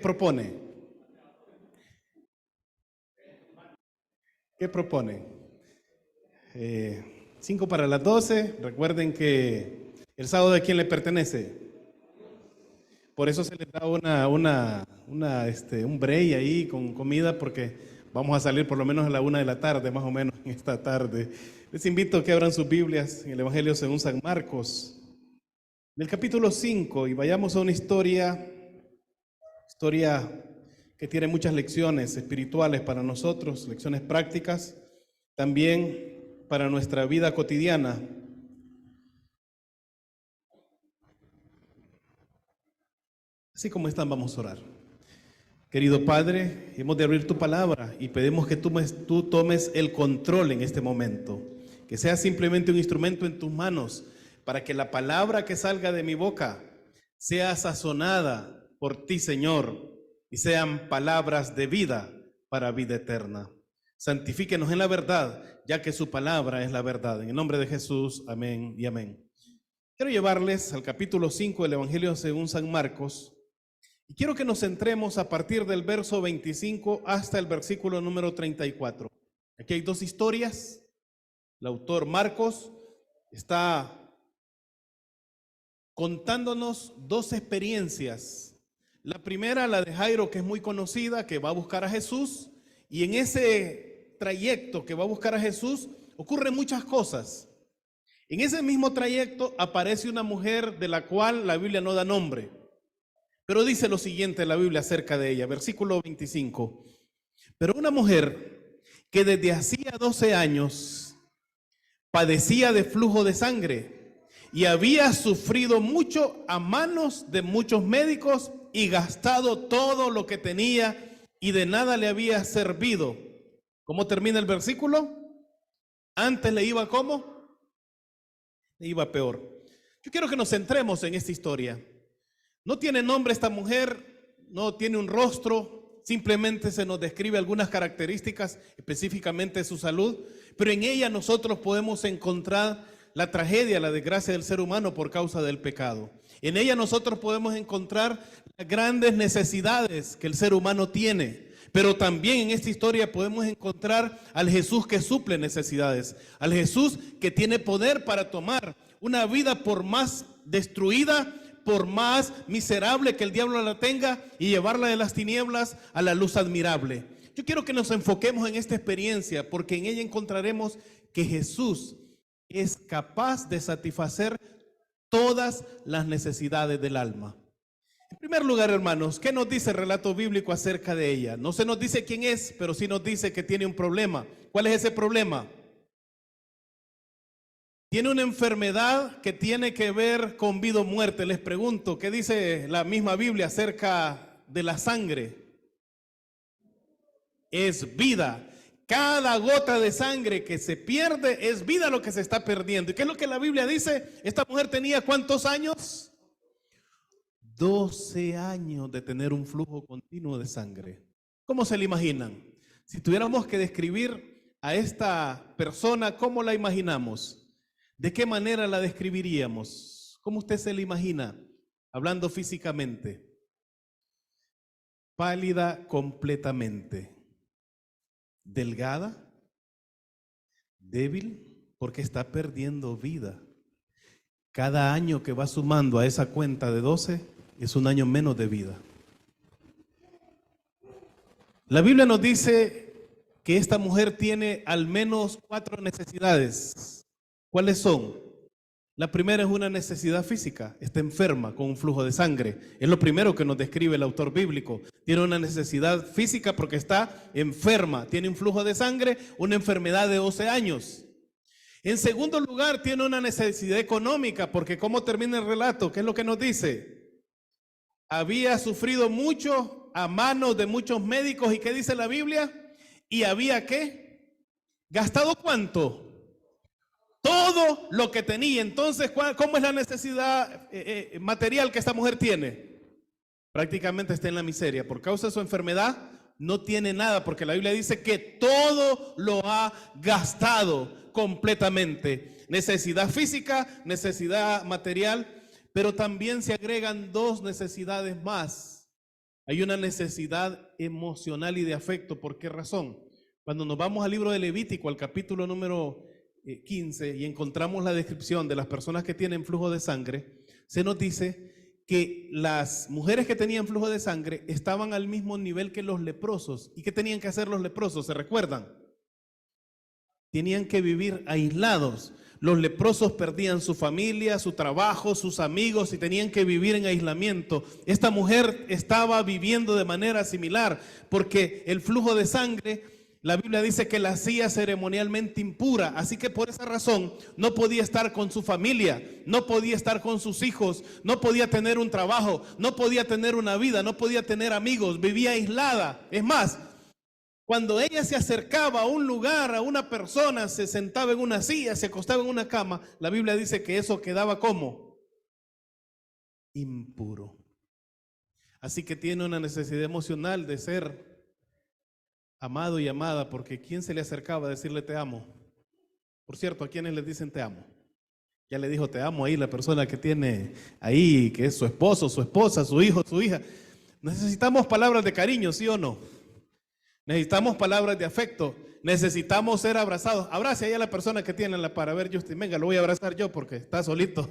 propone? ¿Qué propone? 5 para las 12. Recuerden que el sábado, ¿a quién le pertenece? Por eso se les da un break ahí con comida, porque vamos a salir por lo menos a la 1 de la tarde, más o menos en esta tarde. Les invito a que abran sus Biblias en el Evangelio según San Marcos, en el capítulo 5, y vayamos a una historia que tiene muchas lecciones espirituales para nosotros, lecciones prácticas, también para nuestra vida cotidiana. Así como están, vamos a orar. Querido Padre, hemos de abrir tu palabra y pedimos que tú tomes el control en este momento, que sea simplemente un instrumento en tus manos, para que la palabra que salga de mi boca sea sazonada por ti, Señor, y sean palabras de vida para vida eterna. Santifíquenos en la verdad, ya que su palabra es la verdad. En el nombre de Jesús, amén y amén. Quiero llevarles al capítulo 5 del Evangelio según San Marcos, y quiero que nos centremos a partir del verso 25 hasta el versículo número 34. Aquí hay dos historias. El autor Marcos está contándonos dos experiencias. La primera, la de Jairo, que es muy conocida, que va a buscar a Jesús, y en ese trayecto que va a buscar a Jesús ocurren muchas cosas. En ese mismo trayecto aparece una mujer de la cual la Biblia no da nombre, pero dice lo siguiente la Biblia acerca de ella, versículo 25. Pero una mujer que desde hacía 12 años padecía de flujo de sangre y había sufrido mucho a manos de muchos médicos y gastado todo lo que tenía y de nada le había servido. ¿Cómo termina el versículo? Antes le iba ¿cómo? Le iba peor. Yo quiero que nos centremos en esta historia. No tiene nombre esta mujer, no tiene un rostro, simplemente se nos describe algunas características, específicamente su salud, pero en ella nosotros podemos encontrar la tragedia, la desgracia del ser humano por causa del pecado. En ella nosotros podemos encontrar las grandes necesidades que el ser humano tiene, pero también en esta historia podemos encontrar al Jesús que suple necesidades, al Jesús que tiene poder para tomar una vida por más destruida, por más miserable que el diablo la tenga, y llevarla de las tinieblas a la luz admirable. Yo quiero que nos enfoquemos en esta experiencia, porque en ella encontraremos que Jesús es capaz de satisfacer todas las necesidades del alma. En primer lugar, hermanos, ¿qué nos dice el relato bíblico acerca de ella? No se nos dice quién es, pero sí nos dice que tiene un problema. ¿Cuál es ese problema? Tiene una enfermedad que tiene que ver con vida o muerte. Les pregunto, ¿qué dice la misma Biblia acerca de la sangre? Es vida. Cada gota de sangre que se pierde es vida lo que se está perdiendo. ¿Y qué es lo que la Biblia dice? Esta mujer tenía ¿cuántos años? 12 años de tener un flujo continuo de sangre. ¿Cómo se la imaginan? Si tuviéramos que describir a esta persona, ¿cómo la imaginamos? ¿De qué manera la describiríamos? ¿Cómo usted se la imagina? Hablando físicamente. Pálida completamente. Delgada. Débil, porque está perdiendo vida. Cada año que va sumando a esa cuenta de 12 es un año menos de vida. La Biblia nos dice que esta mujer tiene al menos 4 necesidades. ¿Cuáles son? La primera es una necesidad física, está enferma con un flujo de sangre. Es lo primero que nos describe el autor bíblico. Tiene una necesidad física porque está enferma, tiene un flujo de sangre, una enfermedad de 12 años. En segundo lugar, tiene una necesidad económica, porque ¿cómo termina el relato? ¿Qué es lo que nos dice? Había sufrido mucho a manos de muchos médicos. ¿Y qué dice la Biblia? ¿Y había qué? ¿Gastado cuánto? Todo lo que tenía. Entonces, ¿cómo es la necesidad material que esta mujer tiene? Prácticamente está en la miseria. Por causa de su enfermedad, no tiene nada, porque la Biblia dice que todo lo ha gastado completamente. Necesidad física, necesidad material, pero también se agregan 2 necesidades más Hay una necesidad emocional y de afecto. ¿Por qué razón? Cuando nos vamos al libro de Levítico, al capítulo número 15, y encontramos la descripción de las personas que tienen flujo de sangre, se nos dice que las mujeres que tenían flujo de sangre estaban al mismo nivel que los leprosos. ¿Y qué tenían que hacer los leprosos? ¿Se recuerdan? Tenían que vivir aislados. Los leprosos perdían su familia, su trabajo, sus amigos y tenían que vivir en aislamiento. Esta mujer estaba viviendo de manera similar porque el flujo de sangre, la Biblia dice que la hacía ceremonialmente impura. Así que por esa razón no podía estar con su familia, no podía estar con sus hijos, no podía tener un trabajo, no podía tener una vida, no podía tener amigos, vivía aislada. Es más, cuando ella se acercaba a un lugar, a una persona, se sentaba en una silla, se acostaba en una cama, la Biblia dice que eso quedaba como impuro. Así que tiene una necesidad emocional de ser amado y amada, porque ¿quién se le acercaba a decirle te amo? Por cierto, ¿a quiénes les dicen te amo? Ya le dijo te amo ahí la persona que tiene ahí, que es su esposo, su esposa, su hijo, su hija. Necesitamos palabras de cariño, ¿sí o no? Necesitamos palabras de afecto, necesitamos ser abrazados. Abrace ahí a la persona que tiene la par. A ver, Justin, venga, lo voy a abrazar yo porque está solito.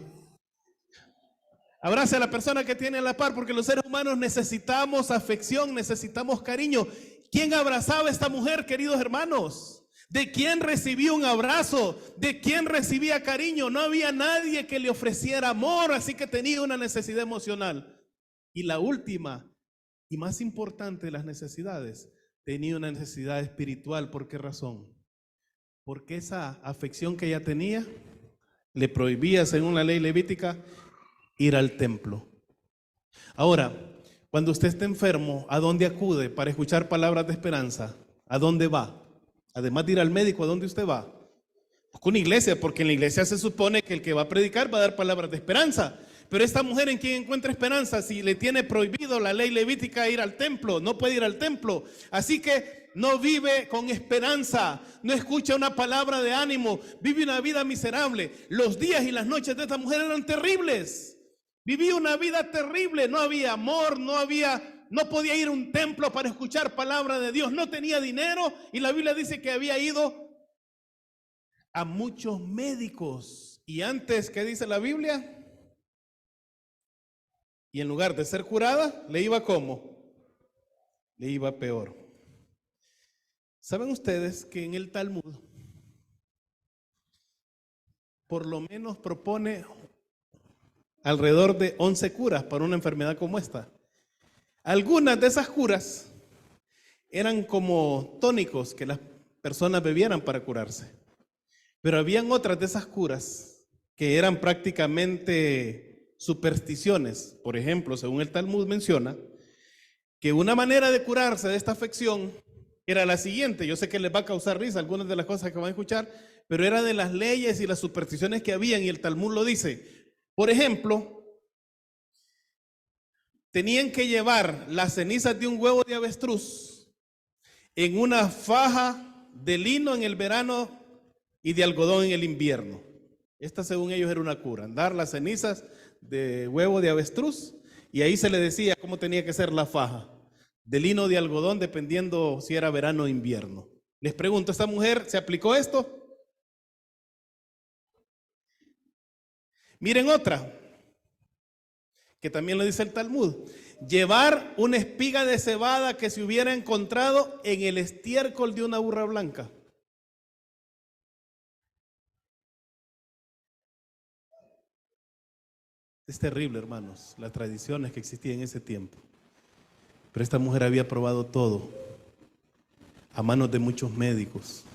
Abrace a la persona que tiene la par, porque los seres humanos necesitamos afección, necesitamos cariño. ¿Quién abrazaba a esta mujer, queridos hermanos? ¿De quién recibía un abrazo? ¿De quién recibía cariño? No había nadie que le ofreciera amor, así que tenía una necesidad emocional. Y la última y más importante de las necesidades, tenía una necesidad espiritual. ¿Por qué razón? Porque esa afección que ella tenía le prohibía, según la ley levítica, ir al templo. Ahora, cuando usted está enfermo, ¿a dónde acude para escuchar palabras de esperanza? ¿A dónde va? Además de ir al médico, ¿a dónde usted va? Pues con una iglesia, porque en la iglesia se supone que el que va a predicar va a dar palabras de esperanza. Pero esta mujer, ¿en quién encuentra esperanza? Si le tiene prohibido la ley levítica ir al templo, no puede ir al templo. Así que no vive con esperanza, no escucha una palabra de ánimo, vive una vida miserable. Los días y las noches de esta mujer eran terribles. Vivía una vida terrible, no había amor, no podía ir a un templo para escuchar palabra de Dios, no tenía dinero y la Biblia dice que había ido a muchos médicos. Y antes, ¿qué dice la Biblia? Y en lugar de ser curada, le iba ¿cómo? Le iba peor. ¿Saben ustedes que en el Talmud por lo menos propone alrededor de 11 curas para una enfermedad como esta? Algunas de esas curas eran como tónicos que las personas bebieran para curarse. Pero habían otras de esas curas que eran prácticamente supersticiones. Por ejemplo, según el Talmud menciona que una manera de curarse de esta afección era la siguiente. Yo sé que les va a causar risa algunas de las cosas que van a escuchar, pero era de las leyes y las supersticiones que habían, y el Talmud lo dice. Por ejemplo, tenían que llevar las cenizas de un huevo de avestruz en una faja de lino en el verano y de algodón en el invierno. Esta, según ellos, era una cura, dar las cenizas de huevo de avestruz, y ahí se le decía cómo tenía que ser la faja, de lino o de algodón, dependiendo si era verano o invierno. Les pregunto, ¿esta mujer se aplicó esto? Miren otra, que también lo dice el Talmud: llevar una espiga de cebada que se hubiera encontrado en el estiércol de una burra blanca. Es terrible, hermanos, las tradiciones que existían en ese tiempo. Pero esta mujer había probado todo a manos de muchos médicos.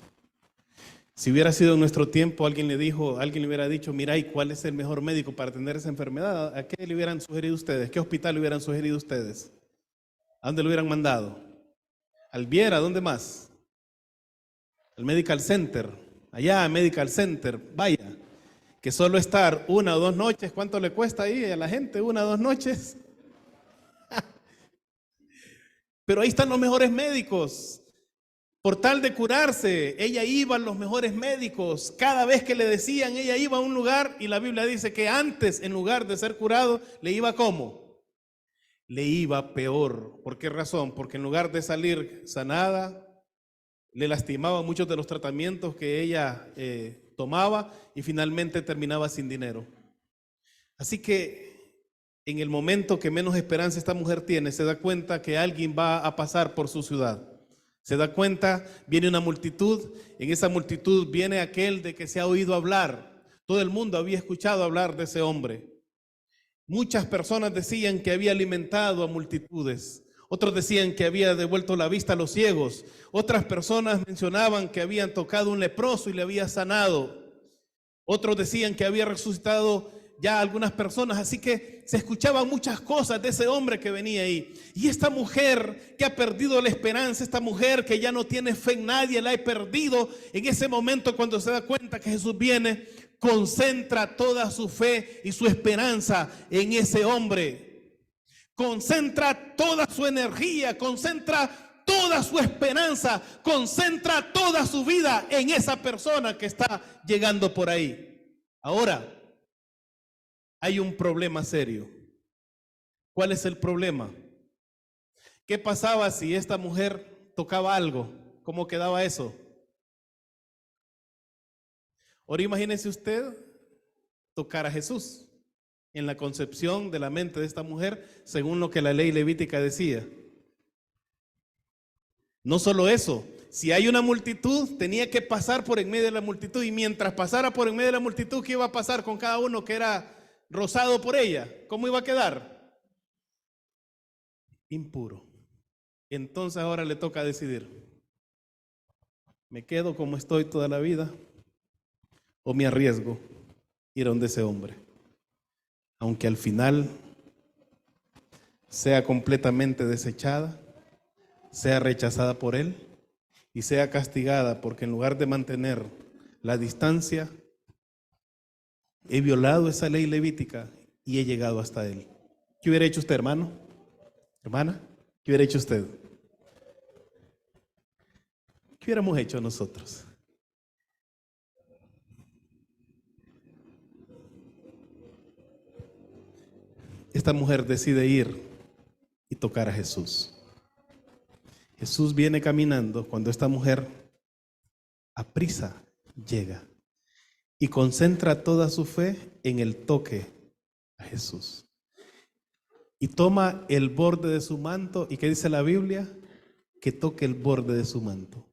Si hubiera sido en nuestro tiempo, alguien le hubiera dicho, mira, ¿y cuál es el mejor médico para atender esa enfermedad? ¿A qué le hubieran sugerido ustedes? ¿Qué hospital le hubieran sugerido ustedes? ¿A dónde lo hubieran mandado? ¿Al Viera? ¿A dónde más? Al Medical Center. Allá, Medical Center, vaya. Que solo estar 1 o 2 noches, ¿cuánto le cuesta ahí a la gente? 1 o 2 noches. Pero ahí están los mejores médicos. Por tal de curarse, ella iba a los mejores médicos. Cada vez que le decían, ella iba a un lugar, y la Biblia dice que antes, en lugar de ser curado, le iba ¿cómo? le iba peor. ¿Por qué razón? Porque en lugar de salir sanada, le lastimaba muchos de los tratamientos que ella tomaba y finalmente terminaba sin dinero. Así que en el momento que menos esperanza esta mujer tiene, se da cuenta que alguien va a pasar por su ciudad. Se da cuenta, viene una multitud, en esa multitud viene aquel de que se ha oído hablar. Todo el mundo había escuchado hablar de ese hombre. Muchas personas decían que había alimentado a multitudes. Otros decían que había devuelto la vista a los ciegos. Otras personas mencionaban que habían tocado un leproso y le había sanado. Otros decían que había resucitado ya algunas personas. Así que se escuchaban muchas cosas de ese hombre que venía ahí. Y esta mujer que ha perdido la esperanza, esta mujer que ya no tiene fe en nadie, la ha perdido. En ese momento, cuando se da cuenta que Jesús viene, concentra toda su fe y su esperanza en ese hombre. Concentra toda su energía, concentra toda su esperanza, concentra toda su vida en esa persona que está llegando por ahí. Ahora, hay un problema serio. ¿Cuál es el problema? ¿Qué pasaba si esta mujer tocaba algo? ¿Cómo quedaba eso? Ahora imagínese usted tocar a Jesús en la concepción de la mente de esta mujer, según lo que la ley levítica decía. No solo eso, si hay una multitud, tenía que pasar por en medio de la multitud, y mientras pasara por en medio de la multitud, ¿qué iba a pasar con cada uno que era rozado por ella? ¿Cómo iba a quedar? Impuro. Entonces ahora le toca decidir: ¿me quedo como estoy toda la vida o me arriesgo ir a donde ese hombre? Aunque al final sea completamente desechada, sea rechazada por él y sea castigada, porque en lugar de mantener la distancia, he violado esa ley levítica y he llegado hasta él. ¿Qué hubiera hecho usted, hermano? ¿Hermana? ¿Qué hubiera hecho usted? ¿Qué hubiéramos hecho nosotros? Esta mujer decide ir y tocar a Jesús. Jesús viene caminando cuando esta mujer aprisa llega y concentra toda su fe en el toque a Jesús. Y toma el borde de su manto. ¿Y qué dice la Biblia? Que toque el borde de su manto.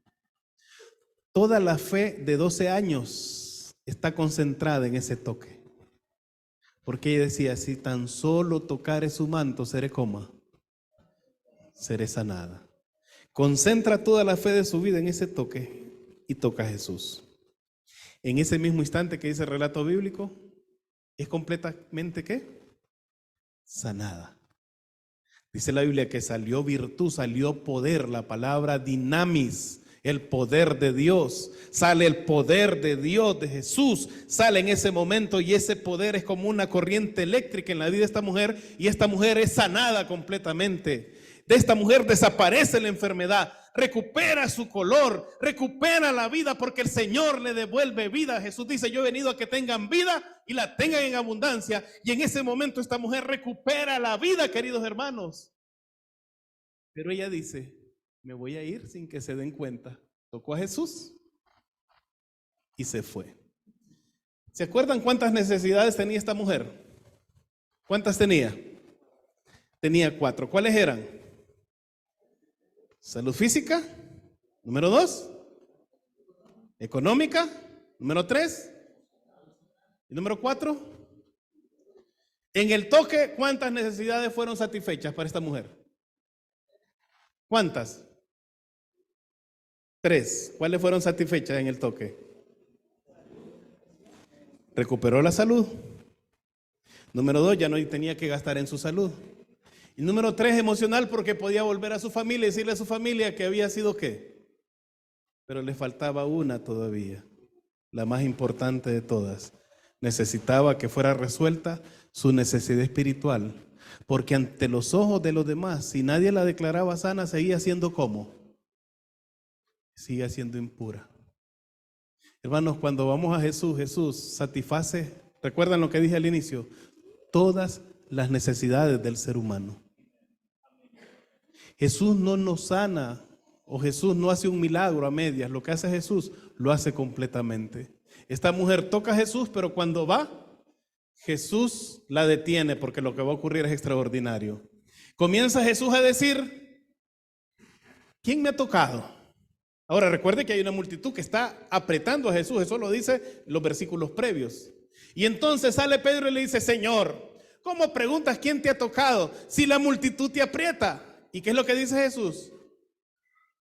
Toda la fe de 12 años está concentrada en ese toque. Porque ella decía: si tan solo tocare su manto, seré coma, seré sanada. Concentra toda la fe de su vida en ese toque y toca a Jesús. En ese mismo instante que dice el relato bíblico, es completamente ¿qué? Sanada. Dice la Biblia que salió virtud, salió poder, la palabra dinamis, el poder de Dios. Sale el poder de Dios, de Jesús, sale en ese momento, y ese poder es como una corriente eléctrica en la vida de esta mujer, y esta mujer es sanada completamente. De esta mujer desaparece la enfermedad, recupera su color, recupera la vida, porque el Señor le devuelve vida. Jesús dice: yo he venido a que tengan vida y la tengan en abundancia. Y en ese momento esta mujer recupera la vida, queridos hermanos. Pero ella dice: me voy a ir sin que se den cuenta. Tocó a Jesús y se fue. ¿Se acuerdan cuántas necesidades tenía esta mujer? ¿Cuántas tenía? Tenía 4. ¿Cuáles eran? Salud física, número 2. Económica, número 3. Y número 4. En el toque, ¿cuántas necesidades fueron satisfechas para esta mujer? ¿Cuántas? 3. ¿Cuáles fueron satisfechas en el toque? Recuperó la salud. Número 2, ya no tenía que gastar en su salud. Y número 3, emocional, porque podía volver a su familia y decirle a su familia que había sido ¿qué? Pero le faltaba una todavía, la más importante de todas. Necesitaba que fuera resuelta su necesidad espiritual, porque ante los ojos de los demás, si nadie la declaraba sana, seguía siendo ¿cómo? Sigue siendo impura. Hermanos, cuando vamos a Jesús, Jesús satisface, recuerdan lo que dije al inicio, todas las necesidades del ser humano. Jesús no nos sana o Jesús no hace un milagro a medias. Lo que hace Jesús lo hace completamente. Esta mujer toca a Jesús, pero cuando va, Jesús la detiene porque lo que va a ocurrir es extraordinario. Comienza Jesús a decir: ¿quién me ha tocado? Ahora recuerde que hay una multitud que está apretando a Jesús. Eso lo dice los versículos previos. Y entonces sale Pedro y le dice: Señor, ¿cómo preguntas quién te ha tocado si la multitud te aprieta? ¿Y qué es lo que dice Jesús?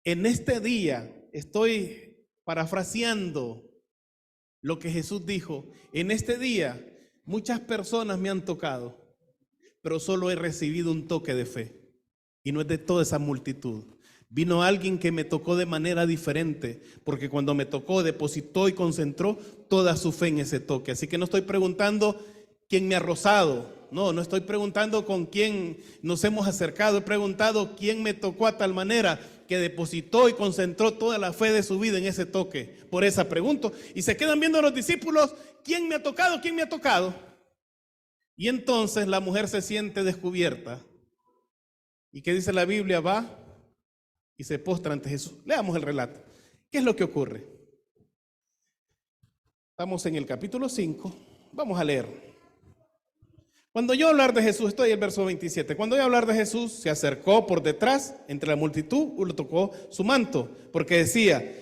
En este día, estoy parafraseando lo que Jesús dijo. En este día muchas personas me han tocado, pero solo he recibido un toque de fe. Y no es de toda esa multitud. Vino alguien que me tocó de manera diferente, porque cuando me tocó depositó y concentró toda su fe en ese toque. Así que no estoy preguntando quién me ha rozado. No estoy preguntando con quién nos hemos acercado. He preguntado quién me tocó a tal manera que depositó y concentró toda la fe de su vida en ese toque. Por esa pregunto. Y se quedan viendo los discípulos: ¿quién me ha tocado? ¿Quién me ha tocado? Y entonces la mujer se siente descubierta. ¿Y qué dice la Biblia? Va y se postra ante Jesús. Leamos el relato. ¿Qué es lo que ocurre? Estamos en el capítulo 5. Vamos a leer. Cuando yo hablar de Jesús, estoy en el verso 27. Cuando yo hablar de Jesús, se acercó por detrás entre la multitud y le tocó su manto, porque decía: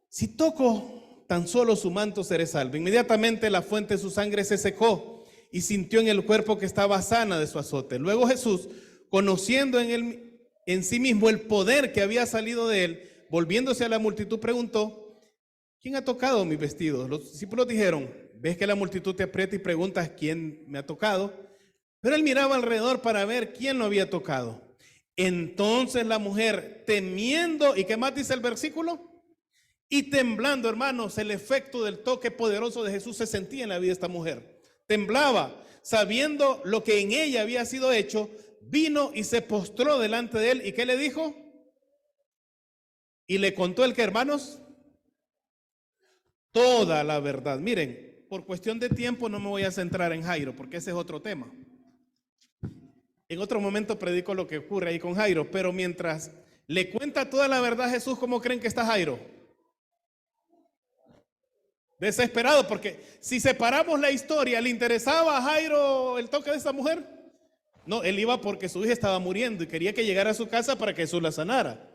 si toco tan solo su manto, seré salvo. Inmediatamente la fuente de su sangre se secó y sintió en el cuerpo que estaba sana de su azote. Luego Jesús, conociendo en sí mismo el poder que había salido de él, volviéndose a la multitud, preguntó: ¿quién ha tocado mis vestidos? Los discípulos dijeron: ves que la multitud te aprieta y preguntas quién me ha tocado. Pero él miraba alrededor para ver quién lo había tocado. Entonces la mujer, temiendo, ¿y qué más dice el versículo? Y temblando, hermanos, el efecto del toque poderoso de Jesús se sentía en la vida de esta mujer. Temblaba, sabiendo lo que en ella había sido hecho, vino y se postró delante de él. ¿Y qué le dijo? Y le contó el que, hermanos, toda la verdad. Miren, por cuestión de tiempo no me voy a centrar en Jairo, porque ese es otro tema. En otro momento predico lo que ocurre ahí con Jairo, pero mientras le cuenta toda la verdad a Jesús, ¿cómo creen que está Jairo? Desesperado, porque si separamos la historia, ¿le interesaba a Jairo el toque de esta mujer? No, él iba porque su hija estaba muriendo y quería que llegara a su casa para que Jesús la sanara.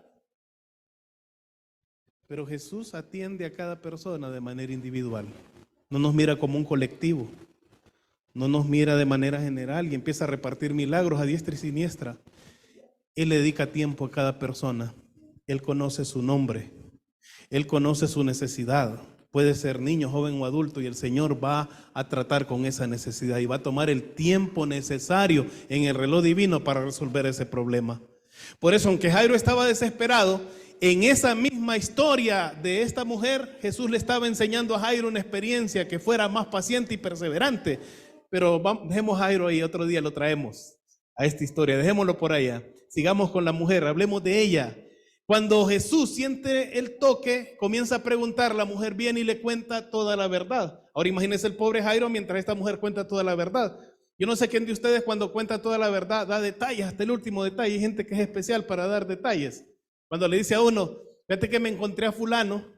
Pero Jesús atiende a cada persona de manera individual. No nos mira como un colectivo. No nos mira de manera general y empieza a repartir milagros a diestra y siniestra. Él le dedica tiempo a cada persona. Él conoce su nombre. Él conoce su necesidad. Puede ser niño, joven o adulto, y el Señor va a tratar con esa necesidad y va a tomar el tiempo necesario en el reloj divino para resolver ese problema. Por eso, aunque Jairo estaba desesperado, en esa misma historia de esta mujer, Jesús le estaba enseñando a Jairo una experiencia que fuera más paciente y perseverante. Pero dejemos a Jairo ahí, otro día lo traemos a esta historia, dejémoslo por allá. Sigamos con la mujer, hablemos de ella. Cuando Jesús siente el toque, comienza a preguntar, la mujer viene y le cuenta toda la verdad. Ahora imagínense el pobre Jairo mientras esta mujer cuenta toda la verdad. Yo no sé quién de ustedes cuando cuenta toda la verdad da detalles, hasta el último detalle. Hay gente que es especial para dar detalles. Cuando le dice a uno, fíjate que me encontré a fulano,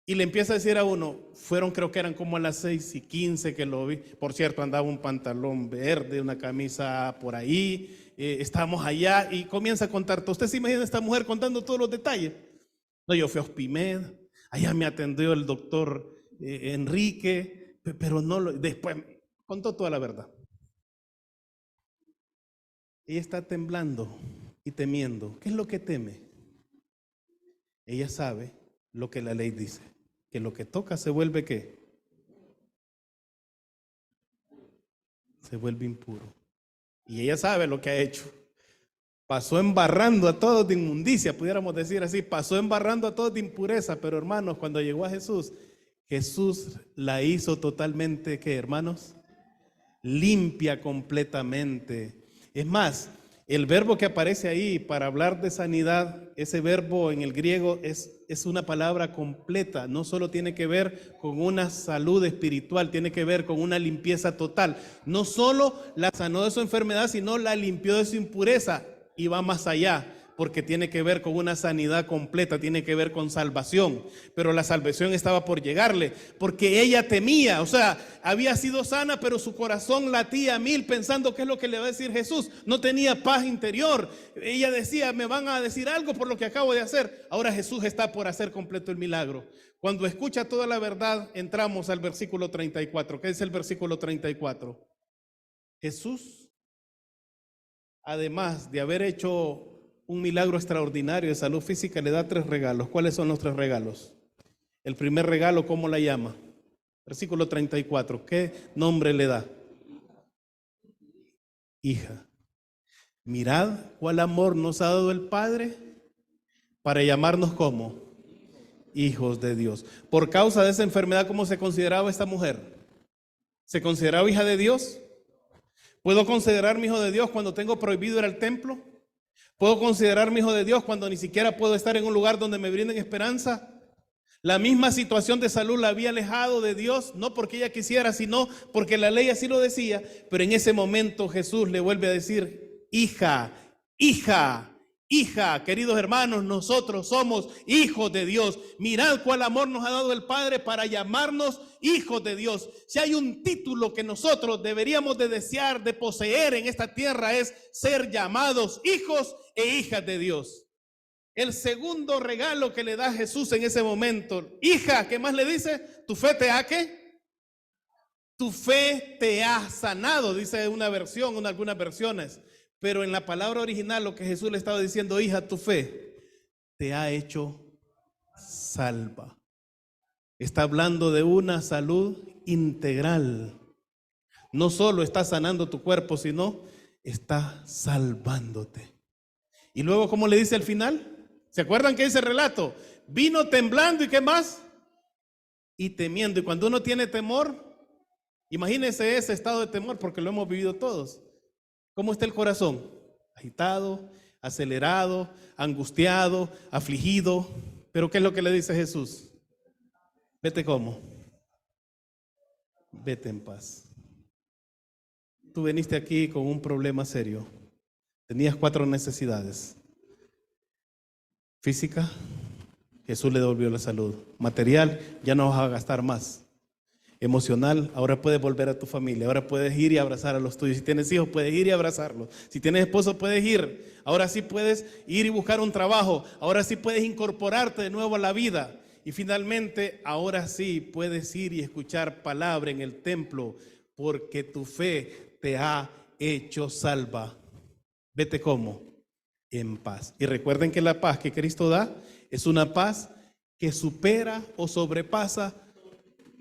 y le empieza a decir a uno, creo que eran como a las 6:15 que lo vi. Por cierto, andaba un pantalón verde, una camisa por ahí, estábamos allá, y comienza a contar todo. ¿Usted se imagina a esta mujer contando todos los detalles? No, yo fui a Hospimed, allá me atendió el doctor Enrique, pero después contó toda la verdad. Ella está temblando y temiendo. ¿Qué es lo que teme? Ella sabe lo que la ley dice, que lo que toca se vuelve ¿qué? Se vuelve impuro. Y ella sabe lo que ha hecho. Pasó embarrando a todos de inmundicia, pudiéramos decir así, pasó embarrando a todos de impureza, pero hermanos, cuando llegó a Jesús, Jesús la hizo totalmente, ¿qué, hermanos? Limpia completamente. Es más, el verbo que aparece ahí para hablar de sanidad, ese verbo en el griego es una palabra completa. No solo tiene que ver con una salud espiritual, tiene que ver con una limpieza total. No solo la sanó de su enfermedad, sino la limpió de su impureza. y va más allá, porque tiene que ver con una sanidad completa, tiene que ver con salvación. Pero la salvación estaba por llegarle, porque ella temía, o sea, había sido sana, pero su corazón latía a mil pensando qué es lo que le va a decir Jesús. No tenía paz interior. Ella decía, me van a decir algo por lo que acabo de hacer. Ahora Jesús está por hacer completo el milagro. Cuando escucha toda la verdad, entramos al versículo 34. ¿Qué es el versículo 34? Jesús, además de haber hecho un milagro extraordinario de salud física, le da 3 regalos. ¿Cuáles son los 3 regalos? El primer regalo, ¿cómo la llama? Versículo 34. ¿Qué nombre le da? Hija. Mirad cuál amor nos ha dado el Padre para llamarnos como hijos de Dios. Por causa de esa enfermedad, ¿cómo se consideraba esta mujer? ¿Se consideraba hija de Dios? ¿Puedo considerarme hijo de Dios cuando tengo prohibido ir al templo? ¿Puedo considerarme hijo de Dios cuando ni siquiera puedo estar en un lugar donde me brinden esperanza? La misma situación de salud la había alejado de Dios, no porque ella quisiera, sino porque la ley así lo decía. Pero en ese momento Jesús le vuelve a decir, hija, hija, hija. Queridos hermanos, nosotros somos hijos de Dios. Mirad cuál amor nos ha dado el Padre para llamarnos hijos de Dios. Si hay un título que nosotros deberíamos de desear, de poseer en esta tierra, es ser llamados hijos e hijas de Dios. El segundo regalo que le da Jesús en ese momento, hija, ¿qué más le dice? ¿Tu fe te ha qué? Tu fe te ha sanado, dice una versión, en algunas versiones. Pero en la palabra original lo que Jesús le estaba diciendo, hija, tu fe te ha hecho salva. Está hablando de una salud integral. No solo está sanando tu cuerpo, sino está salvándote. Y luego, ¿cómo le dice al final? ¿Se acuerdan que dice el relato? Vino temblando y ¿qué más? Y temiendo. Y cuando uno tiene temor, imagínense ese estado de temor, porque lo hemos vivido todos. ¿Cómo está el corazón? Agitado, acelerado, angustiado, afligido. Pero ¿qué es lo que le dice Jesús? Vete ¿cómo? Vete en paz. Tú viniste aquí con un problema serio. Tenías 4 necesidades. Física, Jesús le devolvió la salud. Material, ya no vas a gastar más. Emocional, ahora puedes volver a tu familia, ahora puedes ir y abrazar a los tuyos. Si tienes hijos, puedes ir y abrazarlos. Si tienes esposo, puedes ir. Ahora sí puedes ir y buscar un trabajo. Ahora sí puedes incorporarte de nuevo a la vida. Y finalmente, ahora sí puedes ir y escuchar palabra en el templo, porque tu fe te ha hecho salva. Vete ¿cómo? En paz. Y recuerden que la paz que Cristo da es una paz que supera o sobrepasa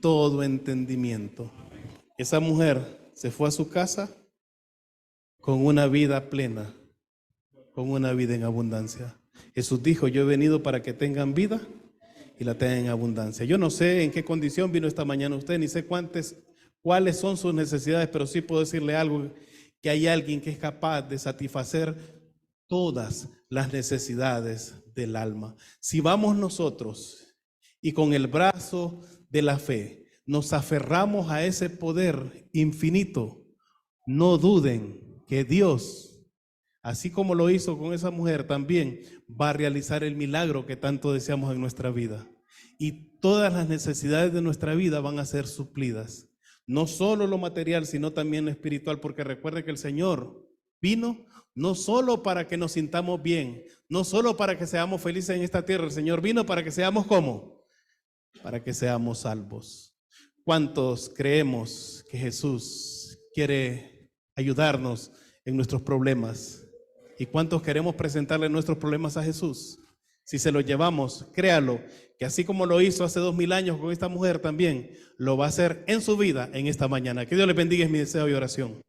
todo entendimiento. Esa mujer se fue a su casa con una vida plena, con una vida en abundancia. Jesús dijo, yo he venido para que tengan vida y la tengan en abundancia. Yo no sé en qué condición vino esta mañana usted, ni sé cuáles son sus necesidades, pero sí puedo decirle algo, que hay alguien que es capaz de satisfacer todas las necesidades del alma. Si vamos nosotros y con el brazo de la fe nos aferramos a ese poder infinito, no duden que Dios, así como lo hizo con esa mujer, también va a realizar el milagro que tanto deseamos en nuestra vida. Y todas las necesidades de nuestra vida van a ser suplidas. No solo lo material, sino también lo espiritual, porque recuerde que el Señor vino no solo para que nos sintamos bien, no solo para que seamos felices en esta tierra. El Señor vino para que seamos ¿cómo? Para que seamos salvos. ¿Cuántos creemos que Jesús quiere ayudarnos en nuestros problemas? ¿Y cuántos queremos presentarle nuestros problemas a Jesús? Si se los llevamos, créalo, que así como lo hizo hace 2000 años con esta mujer, también lo va a hacer en su vida en esta mañana. Que Dios les bendiga, es mi deseo y oración.